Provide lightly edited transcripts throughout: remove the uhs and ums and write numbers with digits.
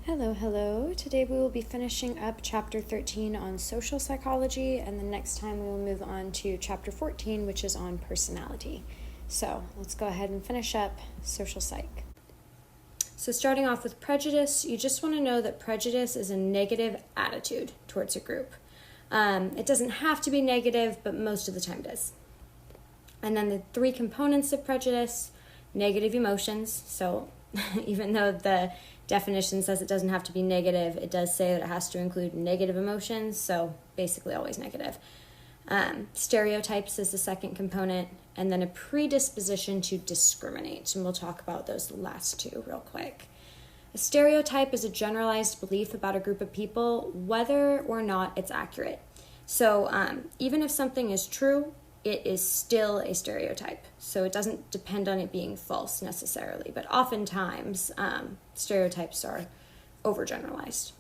Hello. Today we will be finishing up Chapter 13 on social psychology, and the next time we will move on to Chapter 14, which is on personality. So let's go ahead and finish up social psych. So starting off with prejudice, you just want to know that prejudice is a negative attitude towards a group. It doesn't have to be negative, but most of the time it is. And then the three components of prejudice: negative emotions. So even though the definition says it doesn't have to be negative, it does say that it has to include negative emotions, so basically always negative. Stereotypes is the second component, and then a predisposition to discriminate, and we'll talk about those last two real quick. A stereotype is a generalized belief about a group of people, whether or not it's accurate. So even if something is true, it is still a stereotype. So it doesn't depend on it being false necessarily, but oftentimes stereotypes are overgeneralized.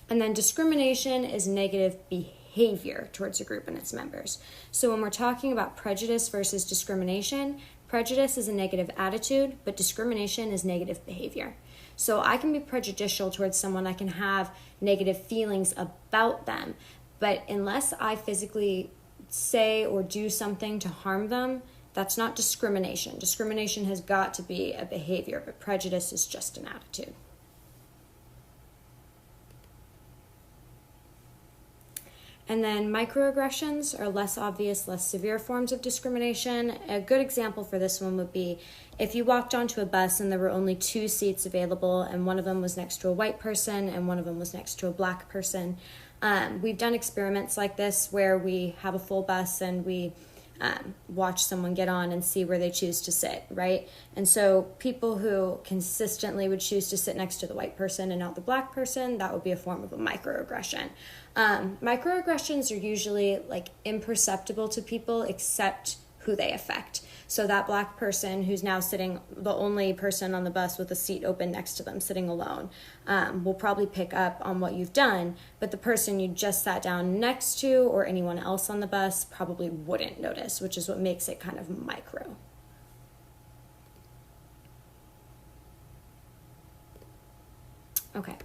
And then discrimination is negative behavior towards a group and its members. So when we're talking about prejudice versus discrimination, prejudice is a negative attitude, but discrimination is negative behavior. So I can be prejudicial towards someone, I can have negative feelings about them, but unless I physically say or do something to harm them, that's not discrimination. Discrimination has got to be a behavior, but prejudice is just an attitude. And then microaggressions are less obvious, less severe forms of discrimination. A good example for this one would be if you walked onto a bus and there were only 2 seats available, and one of them was next to a white person and one of them was next to a black person. We've done experiments like this where we have a full bus and we watch someone get on and see where they choose to sit, right? And so people who consistently would choose to sit next to the white person and not the black person, that would be a form of a microaggression. Microaggressions are usually like imperceptible to people except who they affect. So that black person who's now sitting, the only person on the bus with a seat open next to them, sitting alone, will probably pick up on what you've done, but the person you just sat down next to or anyone else on the bus probably wouldn't notice, which is what makes it kind of micro. Okay,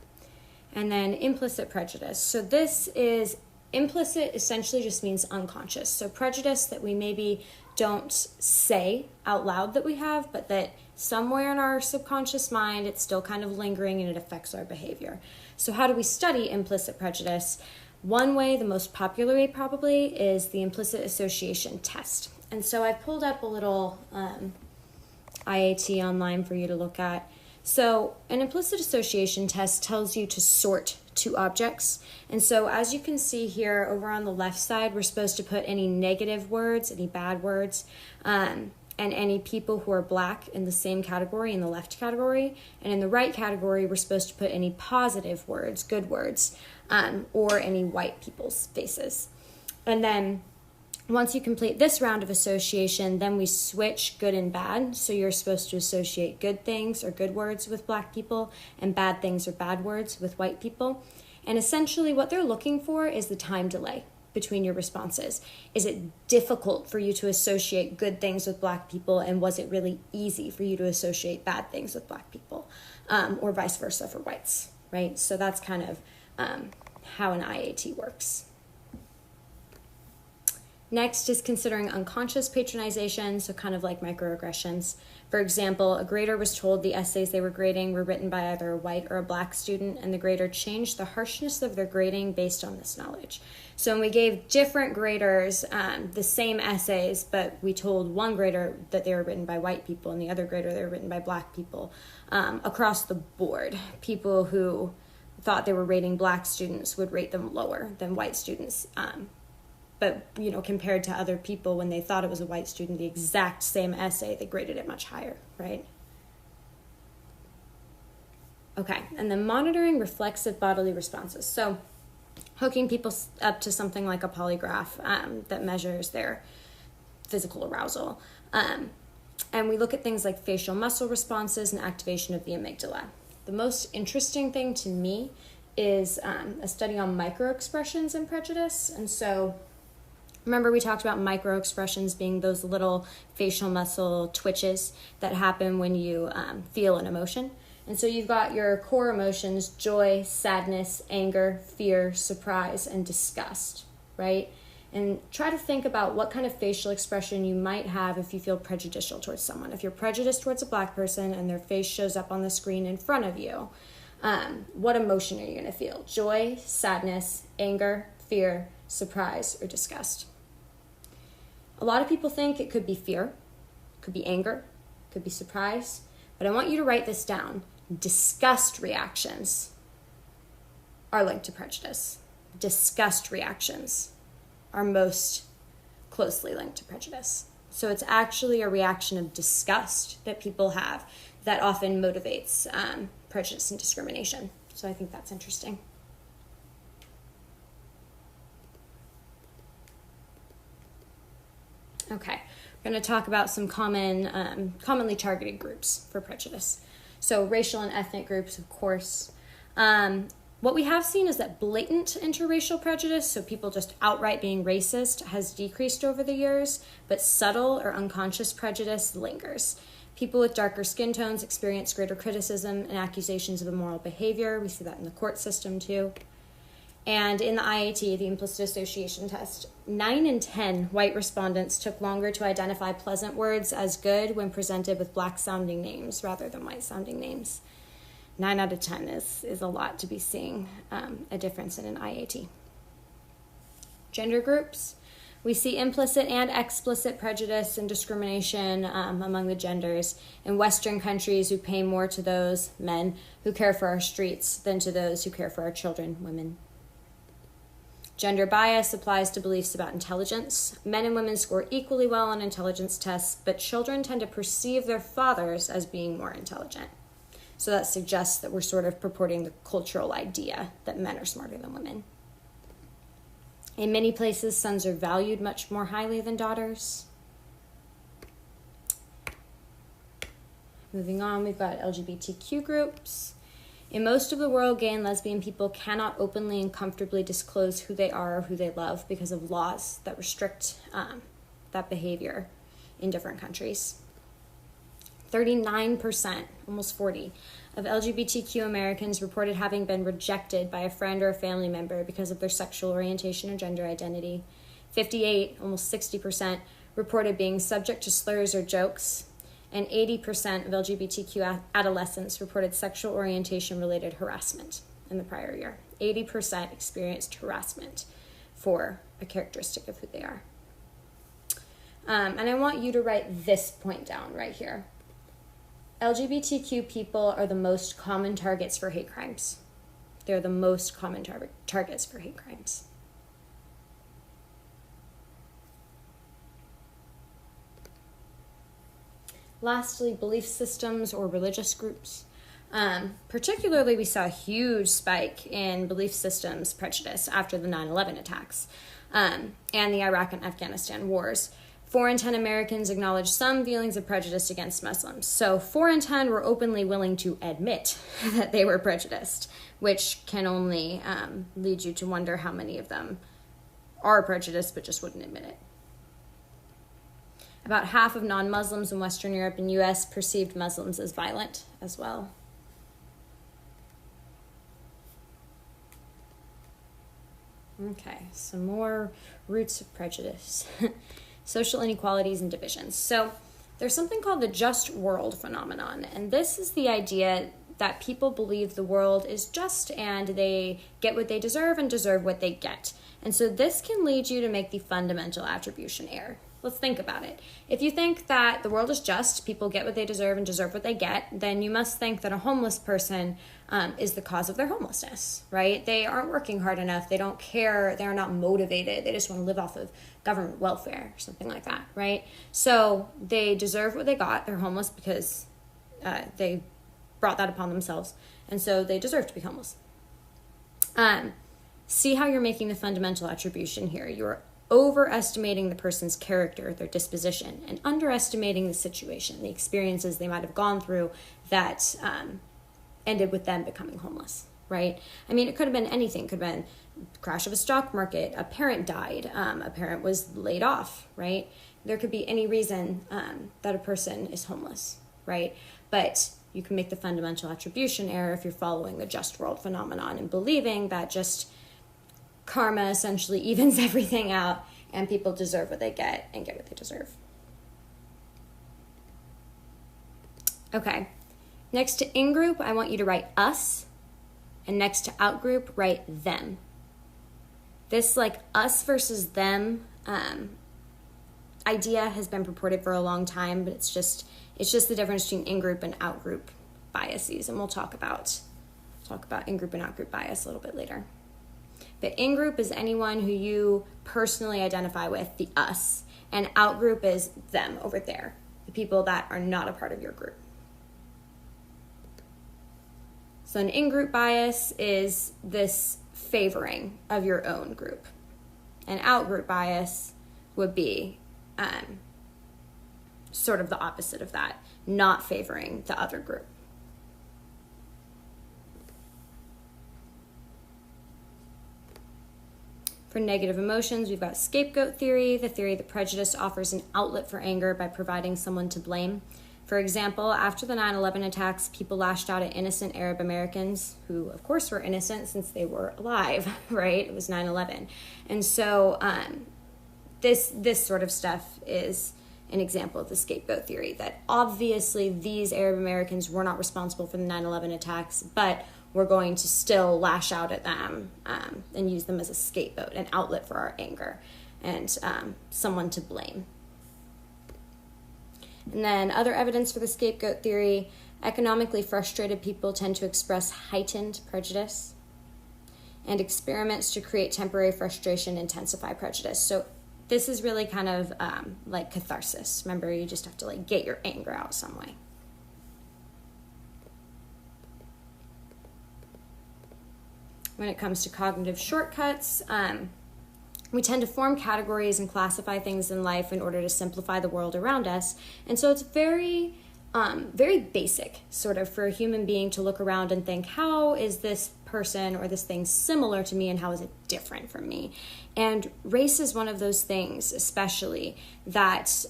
and then implicit prejudice. So this is implicit, essentially just means unconscious. So prejudice that we maybe don't say out loud that we have, but that somewhere in our subconscious mind, it's still kind of lingering and it affects our behavior. So how do we study implicit prejudice? One way, the most popular way probably, is the implicit association test. And so I pulled up a little IAT online for you to look at. So an implicit association test tells you to sort 2 objects. And so as you can see here over on the left side, we're supposed to put any negative words, any bad words, and any people who are black in the same category, in the left category. And in the right category, we're supposed to put any positive words, good words, or any white people's faces. And then once you complete this round of association, then we switch good and bad. So you're supposed to associate good things or good words with black people and bad things or bad words with white people. And essentially what they're looking for is the time delay between your responses. Is it difficult for you to associate good things with black people, and was it really easy for you to associate bad things with black people, or vice versa for whites, right? So that's kind of how an IAT works. Next is considering unconscious patronization, so kind of like microaggressions. For example, a grader was told the essays they were grading were written by either a white or a black student, and the grader changed the harshness of their grading based on this knowledge. So when we gave different graders the same essays, but we told one grader that they were written by white people and the other grader they were written by black people, across the board, people who thought they were rating black students would rate them lower than white students. But, compared to other people, when they thought it was a white student, the exact same essay, they graded it much higher, right? Okay, and then monitoring reflexive bodily responses. So hooking people up to something like a polygraph that measures their physical arousal. And we look at things like facial muscle responses and activation of the amygdala. The most interesting thing to me is a study on microexpressions in prejudice. And so remember we talked about microexpressions being those little facial muscle twitches that happen when you feel an emotion. And so you've got your core emotions: joy, sadness, anger, fear, surprise, and disgust, right? And try to think about what kind of facial expression you might have if you feel prejudicial towards someone. If you're prejudiced towards a Black person and their face shows up on the screen in front of you, what emotion are you going to feel? Joy, sadness, anger, fear, surprise, or disgust? A lot of people think it could be fear, could be anger, could be surprise, but I want you to write this down. Disgust reactions are linked to prejudice. Disgust reactions are most closely linked to prejudice. So it's actually a reaction of disgust that people have that often motivates prejudice and discrimination. So I think that's interesting. Okay, we're going to talk about some commonly targeted groups for prejudice. So racial and ethnic groups, of course. What we have seen is that blatant interracial prejudice, so people just outright being racist, has decreased over the years, but subtle or unconscious prejudice lingers. People with darker skin tones experience greater criticism and accusations of immoral behavior. We see that in the court system too. And in the IAT, the implicit association test, 9 in 10 white respondents took longer to identify pleasant words as good when presented with Black-sounding names rather than white-sounding names. 9 out of 10 is a lot to be seeing a difference in an IAT. Gender groups. We see implicit and explicit prejudice and discrimination among the genders in Western countries who pay more to those men who care for our streets than to those who care for our children, women. Gender bias applies to beliefs about intelligence. Men and women score equally well on intelligence tests, but children tend to perceive their fathers as being more intelligent. So that suggests that we're sort of purporting the cultural idea that men are smarter than women. In many places, sons are valued much more highly than daughters. Moving on, we've got LGBTQ groups. In most of the world, gay and lesbian people cannot openly and comfortably disclose who they are or who they love because of laws that restrict that behavior in different countries. 39%, almost 40%, of LGBTQ Americans reported having been rejected by a friend or a family member because of their sexual orientation or gender identity. 58%, almost 60%, reported being subject to slurs or jokes. And 80% of LGBTQ adolescents reported sexual orientation-related harassment in the prior year. 80% experienced harassment for a characteristic of who they are. And I want you to write this point down right here. LGBTQ people are the most common targets for hate crimes. They're the most common targets for hate crimes. Lastly, belief systems or religious groups. Particularly, we saw a huge spike in belief systems prejudice after the 9/11 attacks and the Iraq and Afghanistan wars. 4 in 10 Americans acknowledged some feelings of prejudice against Muslims. So 4 in 10 were openly willing to admit that they were prejudiced, which can only lead you to wonder how many of them are prejudiced but just wouldn't admit it. About half of non-Muslims in Western Europe and US perceived Muslims as violent as well. Okay, some more roots of prejudice. Social inequalities and divisions. So there's something called the just world phenomenon, and this is the idea that people believe the world is just and they get what they deserve and deserve what they get. And so this can lead you to make the fundamental attribution error. Let's think about it. If you think that the world is just, people get what they deserve and deserve what they get, then you must think that a homeless person is the cause of their homelessness, right? They aren't working hard enough. They don't care. They're not motivated. They just want to live off of government welfare or something like that, right? So they deserve what they got. They're homeless because they brought that upon themselves. And so they deserve to be homeless. See how you're making the fundamental attribution here. You're overestimating the person's character, their disposition, and underestimating the situation, the experiences they might have gone through that ended with them becoming homeless, right? I mean, it could have been anything. It could have been crash of a stock market, a parent died, a parent was laid off, right? There could be any reason that a person is homeless, right? But you can make the fundamental attribution error if you're following the just world phenomenon and believing that just karma essentially evens everything out and people deserve what they get and get what they deserve. Okay, next to in-group, I want you to write us, and next to out-group, write them. This like us versus them idea has been purported for a long time, but it's just the difference between in-group and out-group biases, and we'll talk about in-group and out-group bias a little bit later. But in-group is anyone who you personally identify with, the us, and out-group is them over there, the people that are not a part of your group. So an in-group bias is this favoring of your own group. An out-group bias would be sort of the opposite of that, not favoring the other group. For negative emotions, we've got scapegoat theory, the theory that prejudice offers an outlet for anger by providing someone to blame. For example, after the 9/11 attacks, people lashed out at innocent Arab Americans, who of course were innocent since they were alive, right? It was 9/11. And so this sort of stuff is an example of the scapegoat theory, that obviously these Arab Americans were not responsible for the 9/11 attacks, but we're going to still lash out at them and use them as a scapegoat, an outlet for our anger, and someone to blame. And then other evidence for the scapegoat theory, economically frustrated people tend to express heightened prejudice, and experiments to create temporary frustration intensify prejudice. So this is really kind of like catharsis. Remember, you just have to like get your anger out some way. When it comes to cognitive shortcuts, we tend to form categories and classify things in life in order to simplify the world around us. And so it's very basic sort of for a human being to look around and think, how is this person or this thing similar to me and how is it different from me? And race is one of those things, especially, that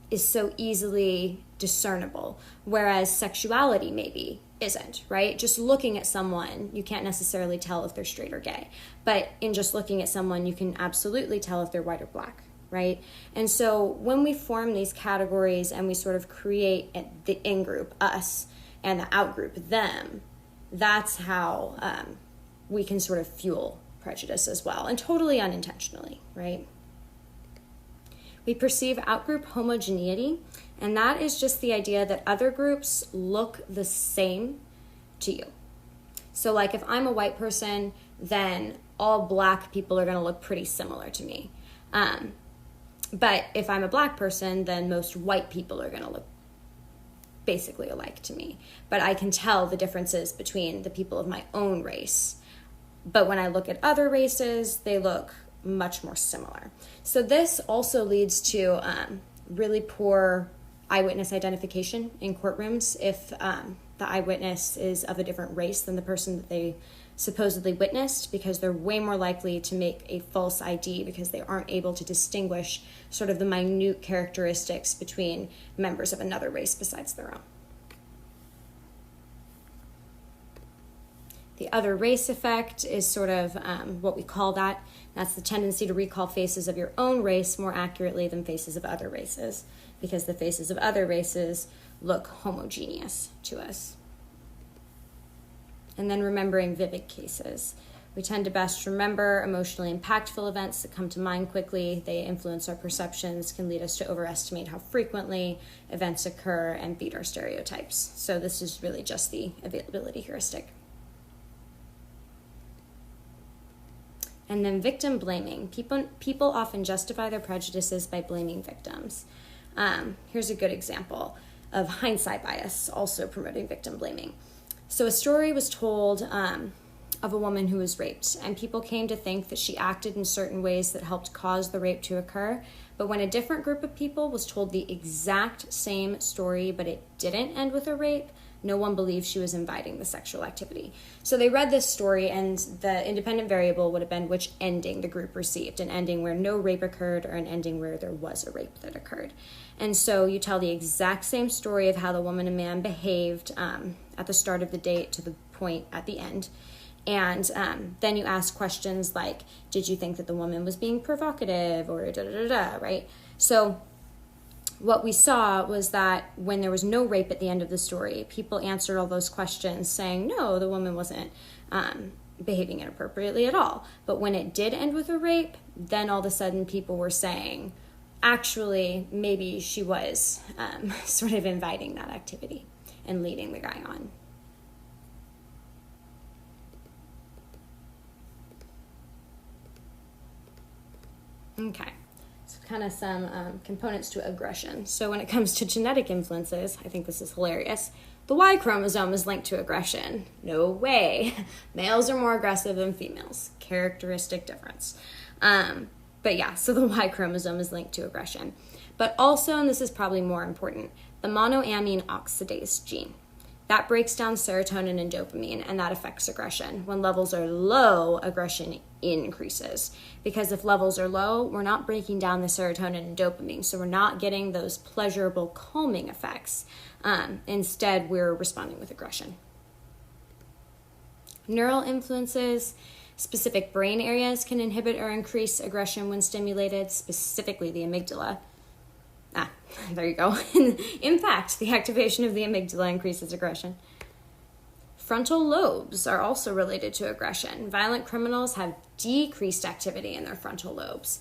is so easily discernible, whereas sexuality maybe isn't, right? Just looking at someone, you can't necessarily tell if they're straight or gay. But in just looking at someone, you can absolutely tell if they're white or black, right? And so when we form these categories and we sort of create the in-group, us, and the out-group, them, that's how we can sort of fuel prejudice as well, and totally unintentionally, right? We perceive out-group homogeneity, and that is just the idea that other groups look the same to you. So like if I'm a white person, then all black people are going to look pretty similar to me. But if I'm a black person, then most white people are going to look basically alike to me. But I can tell the differences between the people of my own race. But when I look at other races, they look much more similar. So this also leads to really poor eyewitness identification in courtrooms if the eyewitness is of a different race than the person that they supposedly witnessed, because they're way more likely to make a false ID because they aren't able to distinguish sort of the minute characteristics between members of another race besides their own. The other race effect is sort of what we call that. That's the tendency to recall faces of your own race more accurately than faces of other races, because the faces of other races look homogeneous to us. And then remembering vivid cases. We tend to best remember emotionally impactful events that come to mind quickly. They influence our perceptions, can lead us to overestimate how frequently events occur, and beat our stereotypes. So this is really just the availability heuristic. And then victim blaming. People often justify their prejudices by blaming victims. Here's a good example of hindsight bias, also promoting victim blaming. So a story was told of a woman who was raped, and people came to think that she acted in certain ways that helped cause the rape to occur. But when a different group of people was told the exact same story, but it didn't end with a rape, No one believed she was inviting the sexual activity. So they read this story, and the independent variable would have been which ending the group received, an ending where no rape occurred or an ending where there was a rape that occurred. And so you tell the exact same story of how the woman and man behaved at the start of the date to the point at the end. And then you ask questions like, did you think that the woman was being provocative, or da-da-da-da, right? So what we saw was that when there was no rape at the end of the story, people answered all those questions saying, no, the woman wasn't behaving inappropriately at all. But when it did end with a rape, then all of a sudden people were saying, actually, maybe she was sort of inviting that activity and leading the guy on. Okay, so kind of some components to aggression. So when it comes to genetic influences, I think this is hilarious. The Y chromosome is linked to aggression. No way. Males are more aggressive than females. Characteristic difference. But yeah, so the Y chromosome is linked to aggression. But also, and this is probably more important, the monoamine oxidase gene. That breaks down serotonin and dopamine, and that affects aggression. When levels are low, aggression increases. Because if levels are low, we're not breaking down the serotonin and dopamine, so we're not getting those pleasurable calming effects. Instead, we're responding with aggression. Neural influences. Specific brain areas can inhibit or increase aggression when stimulated, specifically the amygdala. There you go. In fact, the activation of the amygdala increases aggression. Frontal lobes are also related to aggression. Violent criminals have decreased activity in their frontal lobes.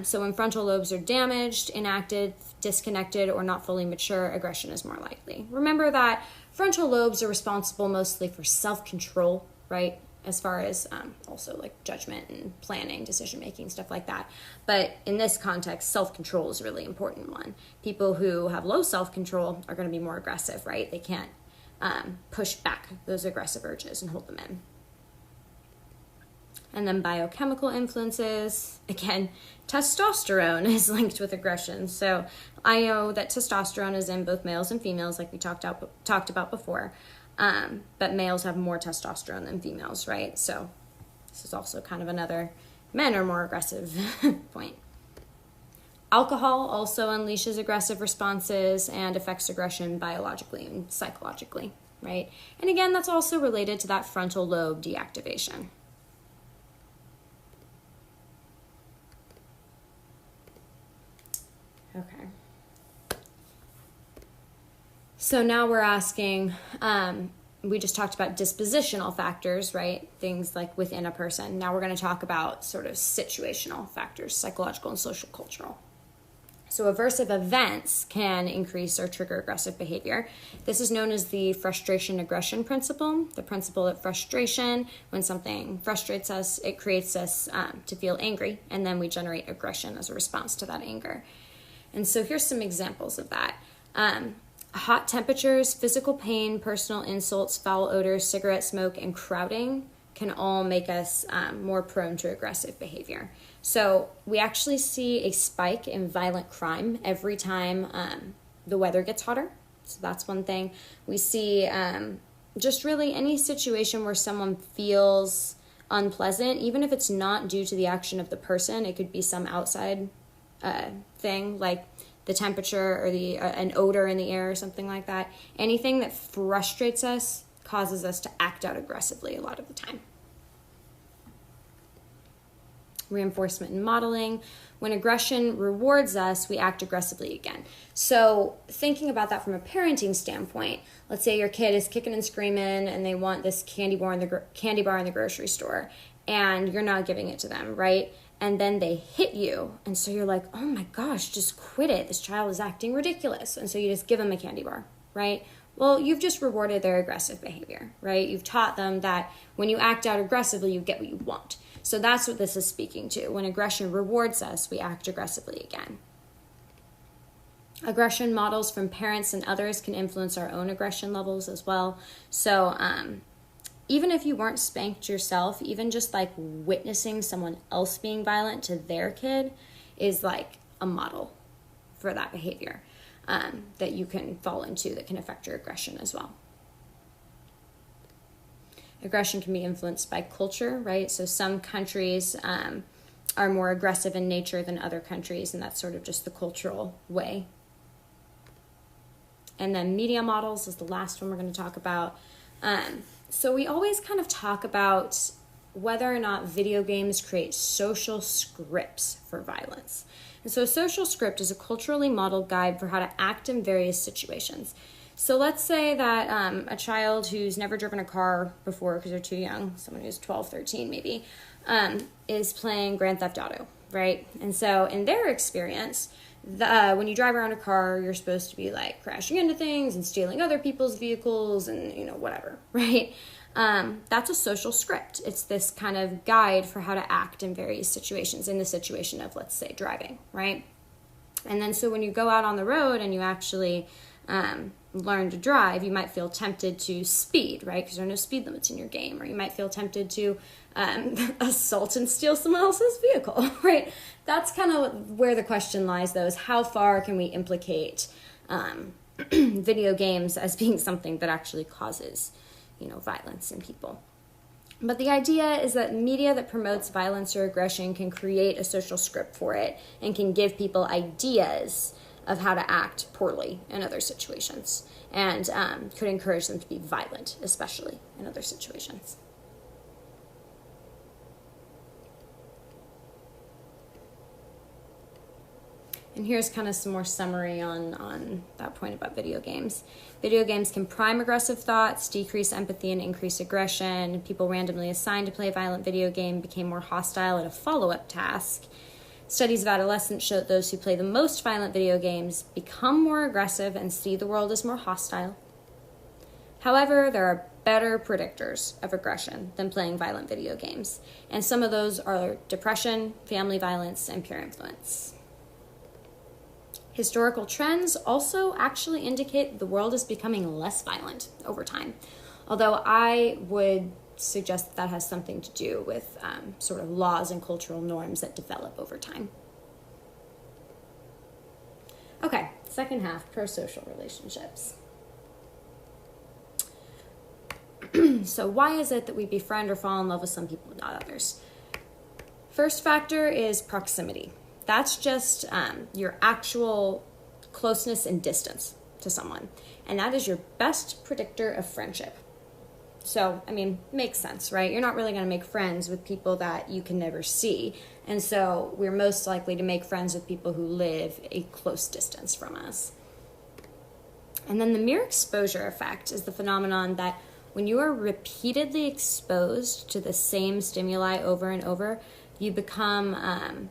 So when frontal lobes are damaged, inactive, disconnected, or not fully mature, aggression is more likely. Remember that frontal lobes are responsible mostly for self-control, right? As far as also like judgment and planning, decision-making, stuff like that. But in this context, self-control is a really important one. People who have low self-control are going to be more aggressive, right? They can't push back those aggressive urges and hold them in. And then biochemical influences. Again, testosterone is linked with aggression. So I know that testosterone is in both males and females, like we talked about before. But males have more testosterone than females, right? So this is also kind of another men are more aggressive point. Alcohol also unleashes aggressive responses and affects aggression biologically and psychologically, right? And again, that's also related to that frontal lobe deactivation. Okay. So now we're asking, we just talked about dispositional factors, right? Things like within a person. Now we're going to talk about sort of situational factors, psychological and social cultural. So aversive events can increase or trigger aggressive behavior. This is known as the frustration-aggression principle. The principle of frustration, when something frustrates us, it creates us to feel angry, and then we generate aggression as a response to that anger. And so here's some examples of that. Hot temperatures, physical pain, personal insults, foul odors, cigarette smoke, and crowding can all make us more prone to aggressive behavior. So we actually see a spike in violent crime every time the weather gets hotter. So that's one thing. We see just really any situation where someone feels unpleasant, even if it's not due to the action of the person. It could be some outside thing like the temperature or an odor in the air or something like that. Anything that frustrates us causes us to act out aggressively a lot of the time. Reinforcement and modeling. When aggression rewards us, we act aggressively again. So thinking about that from a parenting standpoint, let's say your kid is kicking and screaming and they want this candy bar in the grocery store, and you're not giving it to them, right? And then they hit you, and so you're like, oh my gosh, just quit it. This child is acting ridiculous. And so you just give them a candy bar, right? Well, you've just rewarded their aggressive behavior, right? You've taught them that when you act out aggressively, you get what you want. So that's what this is speaking to. When aggression rewards us, we act aggressively again. Aggression models from parents and others can influence our own aggression levels as well. So even if you weren't spanked yourself, even just like witnessing someone else being violent to their kid is like a model for that behavior that you can fall into that can affect your aggression as well. Aggression can be influenced by culture, right? So some countries are more aggressive in nature than other countries, and that's sort of just the cultural way. And then media models is the last one we're going to talk about. So we always kind of talk about whether or not video games create social scripts for violence. And so a social script is a culturally modeled guide for how to act in various situations. So let's say that a child who's never driven a car before because they're too young, someone who's 12, 13 maybe, is playing Grand Theft Auto, right? And so in their experience, when you drive around a car, you're supposed to be like crashing into things and stealing other people's vehicles and, whatever, right? That's a social script. It's this kind of guide for how to act in various situations, in the situation of, let's say, driving, right? And then so when you go out on the road and you actually learn to drive, you might feel tempted to speed, right? Because there are no speed limits in your game. Or you might feel tempted to assault and steal someone else's vehicle, right? That's kind of where the question lies, though, is how far can we implicate video games as being something that actually causes, violence in people. But the idea is that media that promotes violence or aggression can create a social script for it and can give people ideas of how to act poorly in other situations, and could encourage them to be violent, especially in other situations. And here's kind of some more summary on that point about video games. Video games can prime aggressive thoughts, decrease empathy, and increase aggression. People randomly assigned to play a violent video game became more hostile at a follow-up task. Studies of adolescents show that those who play the most violent video games become more aggressive and see the world as more hostile. However, there are better predictors of aggression than playing violent video games, and some of those are depression, family violence, and peer influence. Historical trends also actually indicate that the world is becoming less violent over time, although I would suggest that has something to do with sort of laws and cultural norms that develop over time. Okay, second half, pro-social relationships. So why is it that we befriend or fall in love with some people, not others? First factor is proximity. That's just your actual closeness and distance to someone. And that is your best predictor of friendship. So, makes sense, right? You're not really going to make friends with people that you can never see. And so we're most likely to make friends with people who live a close distance from us. And then the mere exposure effect is the phenomenon that when you are repeatedly exposed to the same stimuli over and over, you become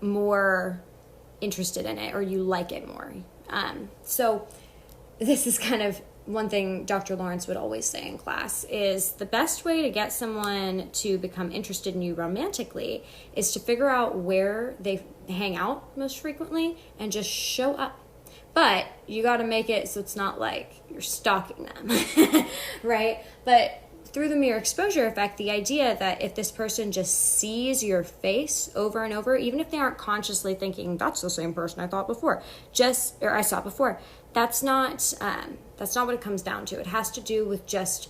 more interested in it, or you like it more. So this is kind of one thing Dr. Lawrence would always say in class, is the best way to get someone to become interested in you romantically is to figure out where they hang out most frequently and just show up. But you got to make it so it's not like you're stalking them, right? But through the mere exposure effect, the idea that if this person just sees your face over and over, even if they aren't consciously thinking, that's the same person I saw before, that's not what it comes down to. It has to do with just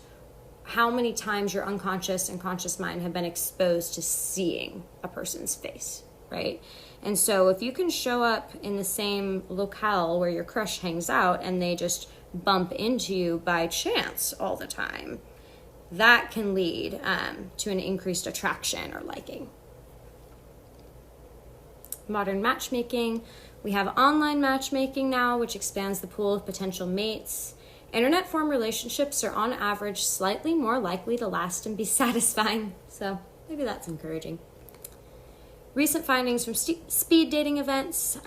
how many times your unconscious and conscious mind have been exposed to seeing a person's face, right? And so if you can show up in the same locale where your crush hangs out and they just bump into you by chance all the time, that can lead to an increased attraction or liking. Modern matchmaking. We have online matchmaking now, which expands the pool of potential mates. Internet form relationships are on average slightly more likely to last and be satisfying. So maybe that's encouraging. Recent findings from speed dating events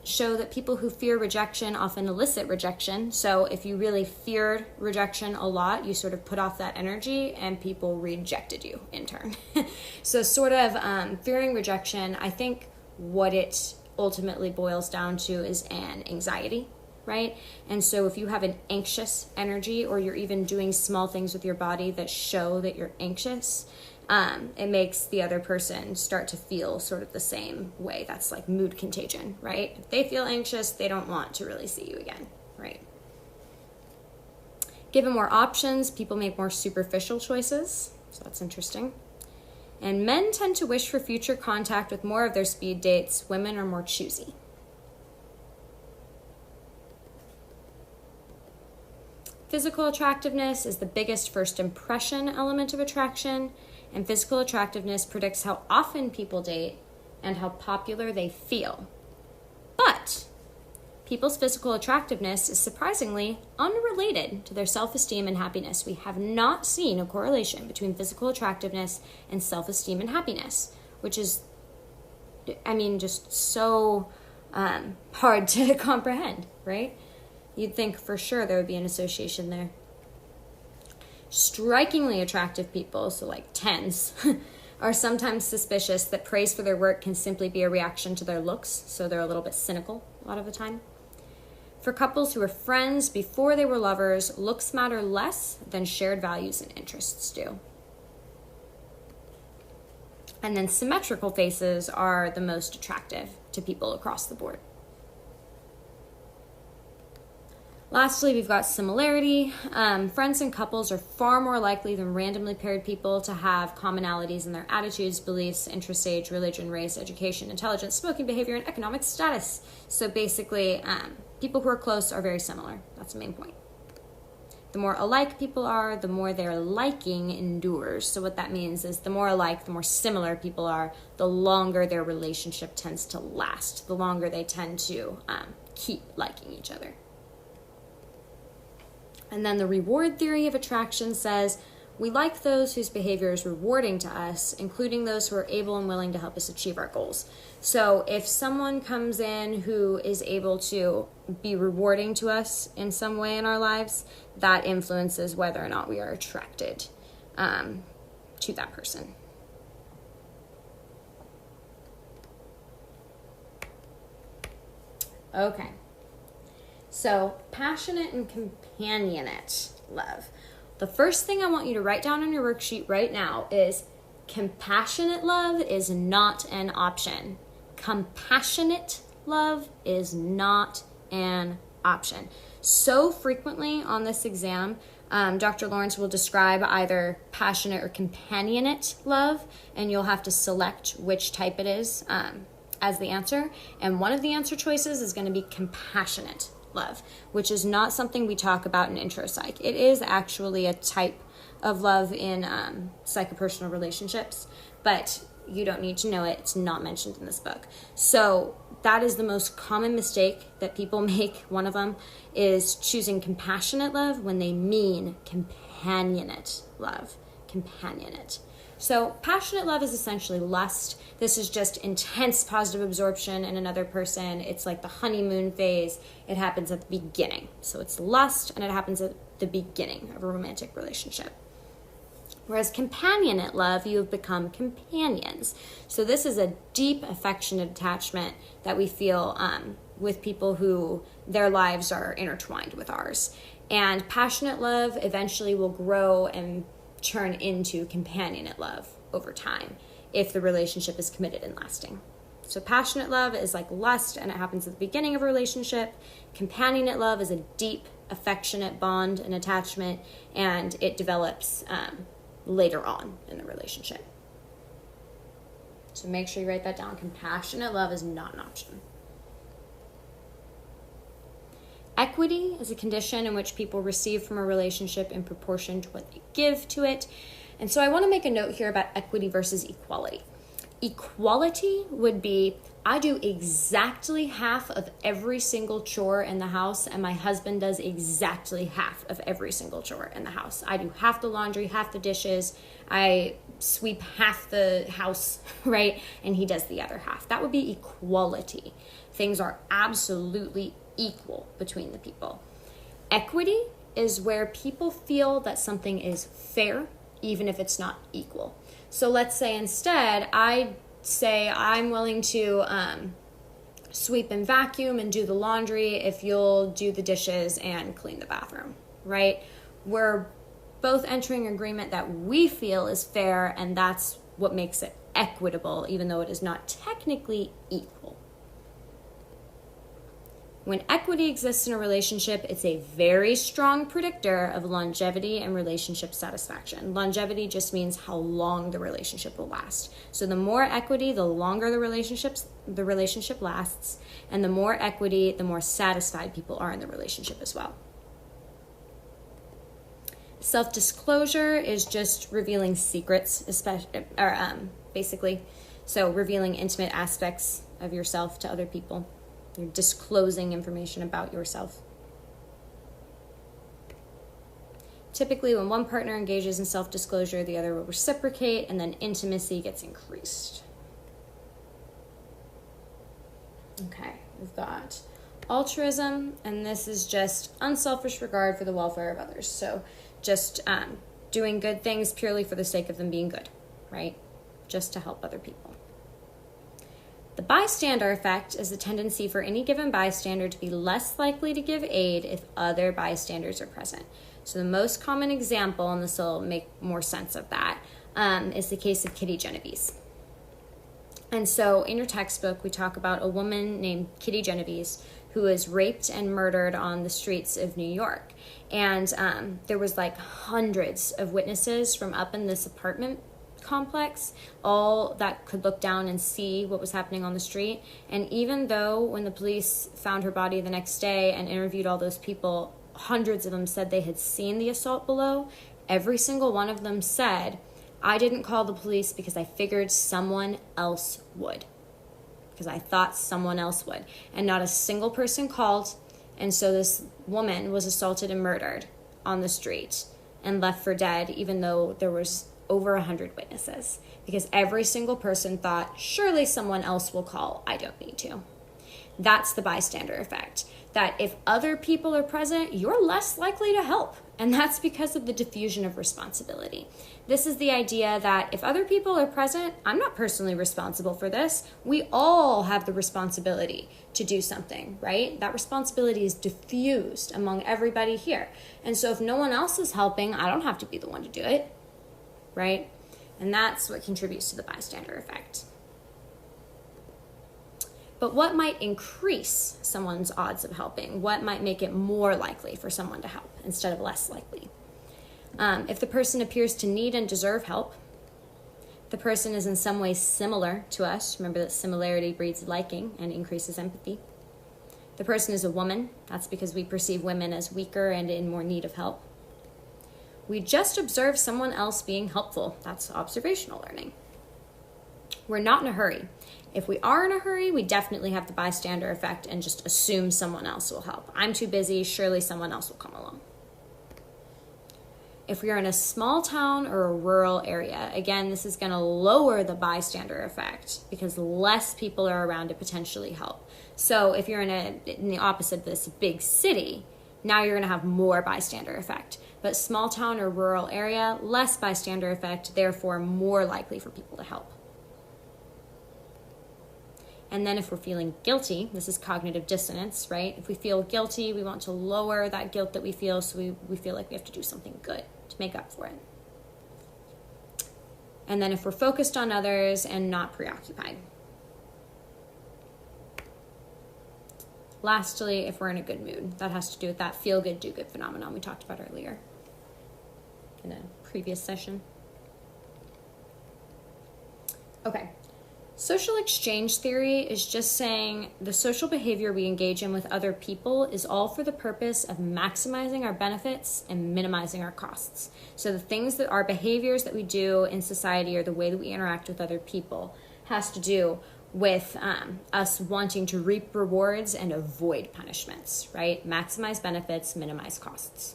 show that people who fear rejection often elicit rejection. So if you really feared rejection a lot, you sort of put off that energy and people rejected you in turn. So sort of fearing rejection, I think what it ultimately boils down to is an anxiety, right? And so if you have an anxious energy, or you're even doing small things with your body that show that you're anxious, it makes the other person start to feel sort of the same way. That's like mood contagion, right? If they feel anxious, they don't want to really see you again, right? Given more options, people make more superficial choices, so that's interesting. And men tend to wish for future contact with more of their speed dates. Women are more choosy. Physical attractiveness is the biggest first impression element of attraction, and physical attractiveness predicts how often people date and how popular they feel. But people's physical attractiveness is surprisingly unrelated to their self-esteem and happiness. We have not seen a correlation between physical attractiveness and self-esteem and happiness, which is, just so hard to comprehend, right? You'd think for sure there would be an association there. Strikingly attractive people, so like 10s, are sometimes suspicious that praise for their work can simply be a reaction to their looks, so they're a little bit cynical a lot of the time. For couples who were friends before they were lovers, looks matter less than shared values and interests do. And then symmetrical faces are the most attractive to people across the board. Lastly, we've got similarity. Friends and couples are far more likely than randomly paired people to have commonalities in their attitudes, beliefs, interest, age, religion, race, education, intelligence, smoking behavior, and economic status. So basically, people who are close are very similar. That's the main point. The more alike people are, the more their liking endures. So what that means is the more alike, the more similar people are, the longer their relationship tends to last, the longer they tend to keep liking each other. And then the reward theory of attraction says, we like those whose behavior is rewarding to us, including those who are able and willing to help us achieve our goals. So if someone comes in who is able to be rewarding to us in some way in our lives, that influences whether or not we are attracted to that person. Okay. So, passionate and companionate love. The first thing I want you to write down on your worksheet right now is compassionate love is not an option. Compassionate love is not an option. So frequently on this exam, Dr. Lawrence will describe either passionate or companionate love, and you'll have to select which type it is as the answer. And one of the answer choices is going to be compassionate love, which is not something we talk about in intro psych. It is actually a type of love in psychopersonal relationships, but you don't need to know it. It's not mentioned in this book. So that is the most common mistake that people make. One of them is choosing compassionate love when they mean companionate love. Companionate. So passionate love is essentially lust. This is just intense positive absorption in another person. It's like the honeymoon phase. It happens at the beginning. So it's lust, and it happens at the beginning of a romantic relationship. Whereas companionate love, you have become companions. So this is a deep affectionate attachment that we feel with people who their lives are intertwined with ours. And passionate love eventually will grow and turn into companionate love over time if the relationship is committed and lasting. So passionate love is like lust, and it happens at the beginning of a relationship. Companionate love is a deep, affectionate bond and attachment, and it develops later on in the relationship. So make sure you write that down. Compassionate love is not an option. Equity is a condition in which people receive from a relationship in proportion to what they give to it. And so I want to make a note here about equity versus equality. Equality would be, I do exactly half of every single chore in the house, and my husband does exactly half of every single chore in the house. I do half the laundry, half the dishes, I sweep half the house, right? And he does the other half. That would be equality. Things are absolutely equal between the people. Equity is where people feel that something is fair, even if it's not equal. So let's say instead I say I'm willing to sweep and vacuum and do the laundry if you'll do the dishes and clean the bathroom, right? We're both entering agreement that we feel is fair, and that's what makes it equitable, even though it is not technically equal. When equity exists in a relationship, it's a very strong predictor of longevity and relationship satisfaction. Longevity just means how long the relationship will last. So the more equity, the longer the relationship lasts, and the more equity, the more satisfied people are in the relationship as well. Self-disclosure is just revealing secrets, basically. So revealing intimate aspects of yourself to other people. You're disclosing information about yourself. Typically, when one partner engages in self-disclosure, the other will reciprocate, and then intimacy gets increased. Okay, we've got altruism, and this is just unselfish regard for the welfare of others. So just doing good things purely for the sake of them being good, right? Just to help other people. The bystander effect is the tendency for any given bystander to be less likely to give aid if other bystanders are present. So the most common example, and this will make more sense of that, is the case of Kitty Genovese. And so in your textbook, we talk about a woman named Kitty Genovese who was raped and murdered on the streets of New York. And there was like hundreds of witnesses from up in this apartment complex, all that could look down and see what was happening on the street. And even though when the police found her body the next day and interviewed all those people, hundreds of them said they had seen the assault below, every single one of them said, I didn't call the police because I figured someone else would. Because I thought someone else would. And not a single person called. And so this woman was assaulted and murdered on the street and left for dead, even though there was over 100 witnesses. Because every single person thought, surely someone else will call. I don't need to. That's the bystander effect. That if other people are present, you're less likely to help. And that's because of the diffusion of responsibility. This is the idea that if other people are present, I'm not personally responsible for this. We all have the responsibility to do something, right? That responsibility is diffused among everybody here. And so if no one else is helping, I don't have to be the one to do it, right? And that's what contributes to the bystander effect. But what might increase someone's odds of helping? What might make it more likely for someone to help instead of less likely? If the person appears to need and deserve help, the person is in some ways similar to us. Remember that similarity breeds liking and increases empathy. The person is a woman. That's because we perceive women as weaker and in more need of help. We just observe someone else being helpful. That's observational learning. We're not in a hurry. If we are in a hurry, we definitely have the bystander effect and just assume someone else will help. I'm too busy, surely someone else will come along. If we are in a small town or a rural area, again, this is going to lower the bystander effect because less people are around to potentially help. So if you're in the opposite of this big city, now you're going to have more bystander effect. But small town or rural area, less bystander effect, therefore more likely for people to help. And then if we're feeling guilty, this is cognitive dissonance, right? If we feel guilty, we want to lower that guilt that we feel, so we feel like we have to do something good to make up for it. And then if we're focused on others and not preoccupied. Lastly, if we're in a good mood, that has to do with that feel good, do good phenomenon we talked about earlier in a previous session. Okay. Social exchange theory is just saying the social behavior we engage in with other people is all for the purpose of maximizing our benefits and minimizing our costs. So the things that our behaviors that we do in society or the way that we interact with other people has to do with us wanting to reap rewards and avoid punishments, right? Maximize benefits, minimize costs.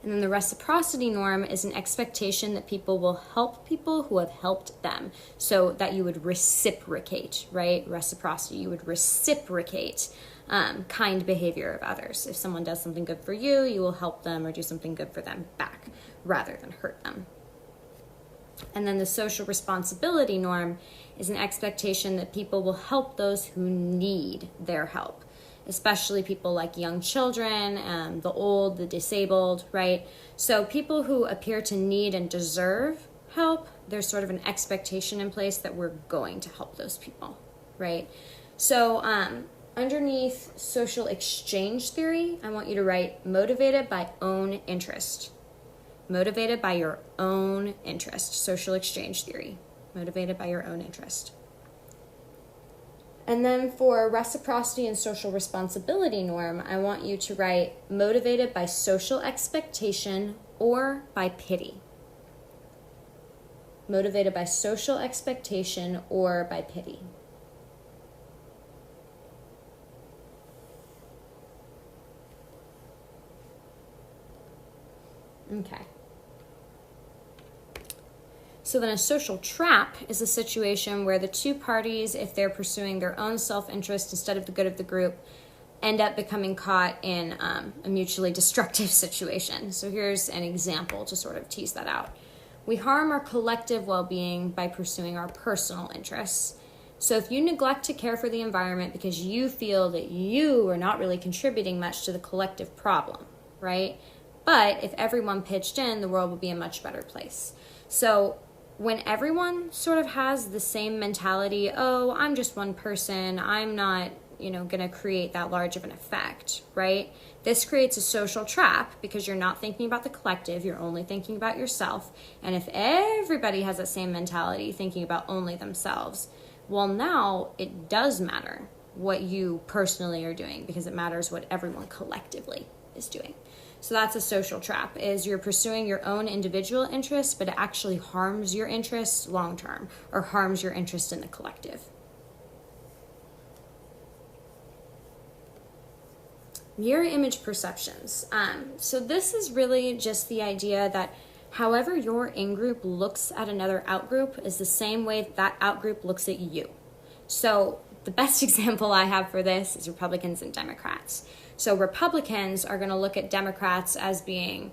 And then the reciprocity norm is an expectation that people will help people who have helped them. So that you would reciprocate, right? Reciprocity, you would reciprocate kind behavior of others. If someone does something good for you, you will help them or do something good for them back rather than hurt them. And then the social responsibility norm is an expectation that people will help those who need their help. Especially people like young children, the old, the disabled, right? So people who appear to need and deserve help, there's sort of an expectation in place that we're going to help those people. right? So underneath social exchange theory, I want you to write motivated by own interest. Motivated by your own interest. Social exchange theory. Motivated by your own interest. And then for reciprocity and social responsibility norm, I want you to write motivated by social expectation or by pity. Motivated by social expectation or by pity. Okay. So then a social trap is a situation where the two parties, if they're pursuing their own self-interest instead of the good of the group, end up becoming caught in a mutually destructive situation. So here's an example to sort of tease that out. We harm our collective well-being by pursuing our personal interests. So if you neglect to care for the environment because you feel that you are not really contributing much to the collective problem, right? But if everyone pitched in, the world would be a much better place. So when everyone sort of has the same mentality, oh, I'm just one person, I'm not, going to create that large of an effect, right? This creates a social trap because you're not thinking about the collective, you're only thinking about yourself. And if everybody has that same mentality, thinking about only themselves, well, now it does matter what you personally are doing because it matters what everyone collectively is doing. So that's a social trap, is you're pursuing your own individual interests, but it actually harms your interests long term or harms your interest in the collective. Mirror image perceptions. So this is really just the idea that however your in-group looks at another out-group is the same way that out-group looks at you. So the best example I have for this is Republicans and Democrats. So Republicans are going to look at Democrats as being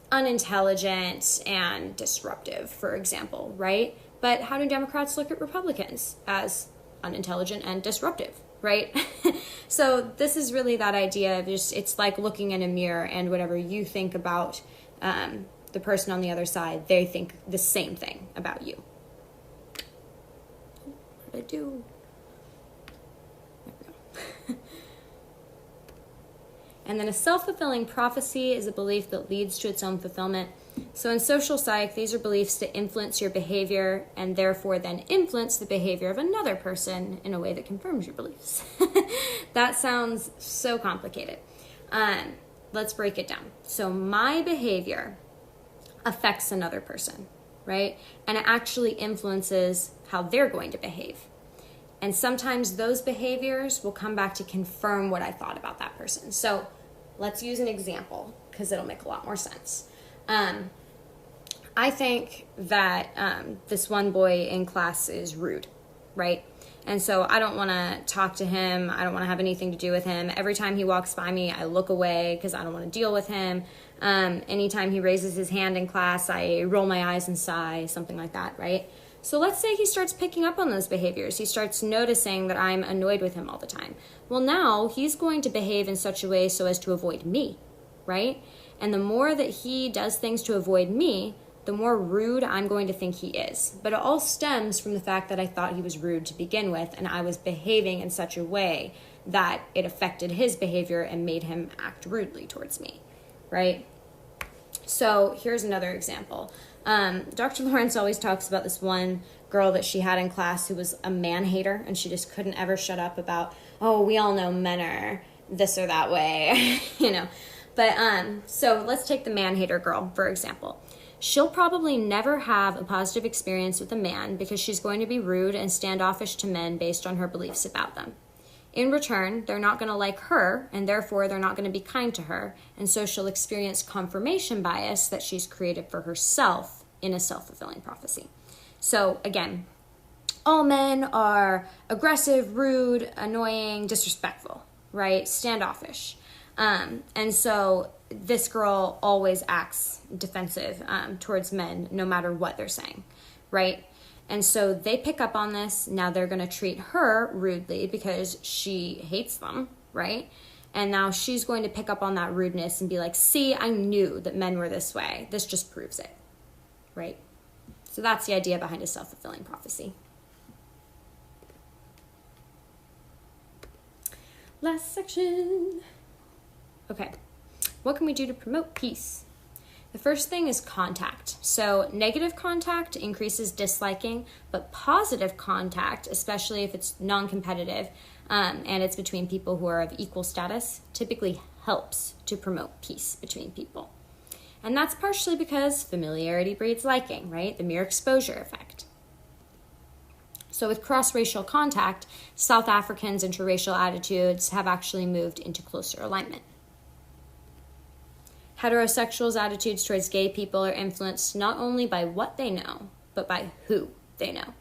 unintelligent and disruptive, for example, right? But how do Democrats look at Republicans? As unintelligent and disruptive, right? So this is really that idea of just, it's like looking in a mirror, and whatever you think about the person on the other side, they think the same thing about you. What did I do? There we go. And then a self-fulfilling prophecy is a belief that leads to its own fulfillment. So in social psych, these are beliefs that influence your behavior and therefore then influence the behavior of another person in a way that confirms your beliefs. That sounds so complicated. Let's break it down. So my behavior affects another person, right? And it actually influences how they're going to behave. And sometimes those behaviors will come back to confirm what I thought about that person. So let's use an example because it'll make a lot more sense. I think that this one boy in class is rude, right? And so I don't want to talk to him. I don't want to have anything to do with him. Every time he walks by me, I look away because I don't want to deal with him. Anytime he raises his hand in class, I roll my eyes and sigh, something like that, right? So let's say he starts picking up on those behaviors. He starts noticing that I'm annoyed with him all the time. Well, now he's going to behave in such a way so as to avoid me, right? And the more that he does things to avoid me, the more rude I'm going to think he is. But it all stems from the fact that I thought he was rude to begin with, and I was behaving in such a way that it affected his behavior and made him act rudely towards me, right? So here's another example. Dr. Lawrence always talks about this one girl that she had in class who was a man-hater, and she just couldn't ever shut up about, oh, we all know men are this or that way, But so let's take the man-hater girl, for example. She'll probably never have a positive experience with a man because she's going to be rude and standoffish to men based on her beliefs about them. In return, they're not going to like her, and therefore they're not going to be kind to her, and so she'll experience confirmation bias that she's created for herself in a self-fulfilling prophecy. So again, all men are aggressive, rude, annoying, disrespectful, right? Standoffish. And so this girl always acts defensive towards men no matter what they're saying, right? And so they pick up on this. Now they're going to treat her rudely because she hates them, right? And now she's going to pick up on that rudeness and be like, see, I knew that men were this way. This just proves it, right? So that's the idea behind a self-fulfilling prophecy. Last section. Okay, what can we do to promote peace? The first thing is contact. So negative contact increases disliking, but positive contact, especially if it's non-competitive and it's between people who are of equal status, typically helps to promote peace between people. And that's partially because familiarity breeds liking, right? The mere exposure effect. So with cross-racial contact, South Africans' interracial attitudes have actually moved into closer alignment. Heterosexuals' attitudes towards gay people are influenced not only by what they know, but by who they know.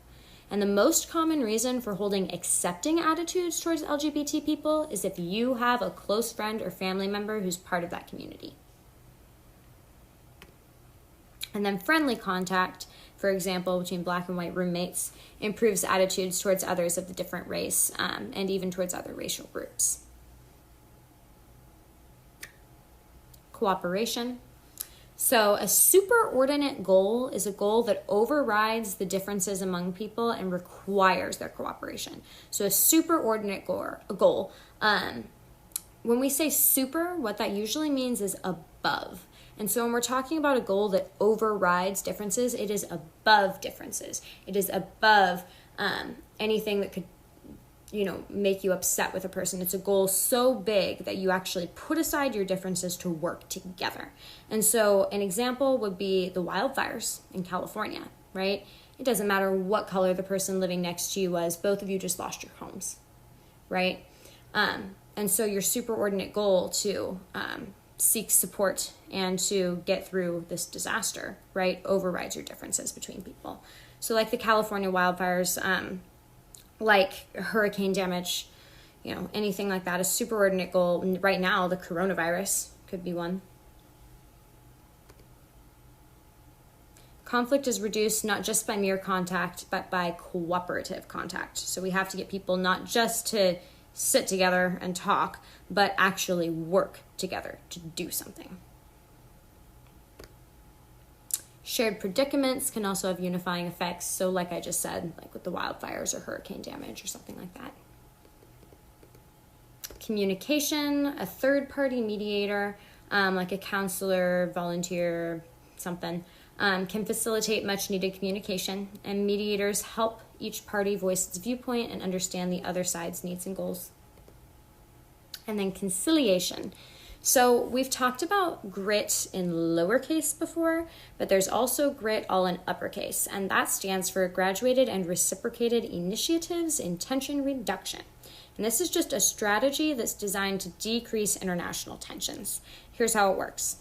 And the most common reason for holding accepting attitudes towards LGBT people is if you have a close friend or family member who's part of that community. And then friendly contact, for example, between black and white roommates, improves attitudes towards others of the different race and even towards other racial groups. Cooperation. So a superordinate goal is a goal that overrides the differences among people and requires their cooperation. So a superordinate goal, when we say super, what that usually means is above. And so when we're talking about a goal that overrides differences, it is above differences. It is above anything that could, make you upset with a person. It's a goal so big that you actually put aside your differences to work together. And so an example would be the wildfires in California, right? It doesn't matter what color the person living next to you was, both of you just lost your homes, right? And so your superordinate goal to seek support and to get through this disaster, right, overrides your differences between people. So like the California wildfires, like hurricane damage, anything like that, a superordinate goal. Right now, the coronavirus could be one. Conflict is reduced not just by mere contact, but by cooperative contact. So we have to get people not just to sit together and talk, but actually work together to do something. Shared predicaments can also have unifying effects. So like I just said, like with the wildfires or hurricane damage or something like that. Communication, a third-party mediator, like a counselor, volunteer, something, can facilitate much-needed communication, and mediators help each party voice its viewpoint and understand the other side's needs and goals. And then conciliation. So we've talked about grit in lowercase before, but there's also grit all in uppercase, and that stands for graduated and reciprocated initiatives in tension reduction. And this is just a strategy that's designed to decrease international tensions. Here's how it works.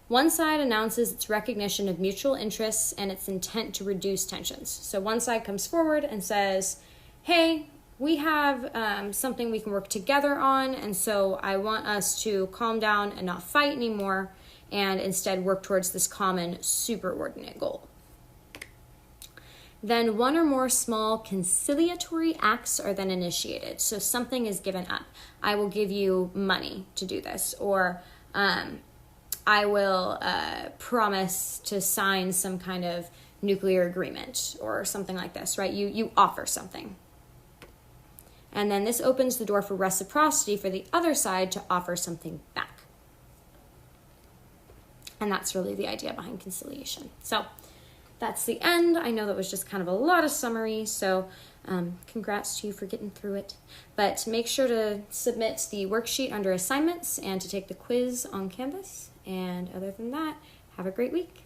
One side announces its recognition of mutual interests and its intent to reduce tensions. So one side comes forward and says, hey, we have something we can work together on, and so I want us to calm down and not fight anymore and instead work towards this common superordinate goal. Then one or more small conciliatory acts are then initiated. So something is given up. I will give you money to do this, or I will promise to sign some kind of nuclear agreement or something like this, right? You offer something. And then this opens the door for reciprocity for the other side to offer something back. And that's really the idea behind conciliation. So that's the end. I know that was just kind of a lot of summary, so congrats to you for getting through it. But make sure to submit the worksheet under assignments and to take the quiz on Canvas. And other than that, have a great week.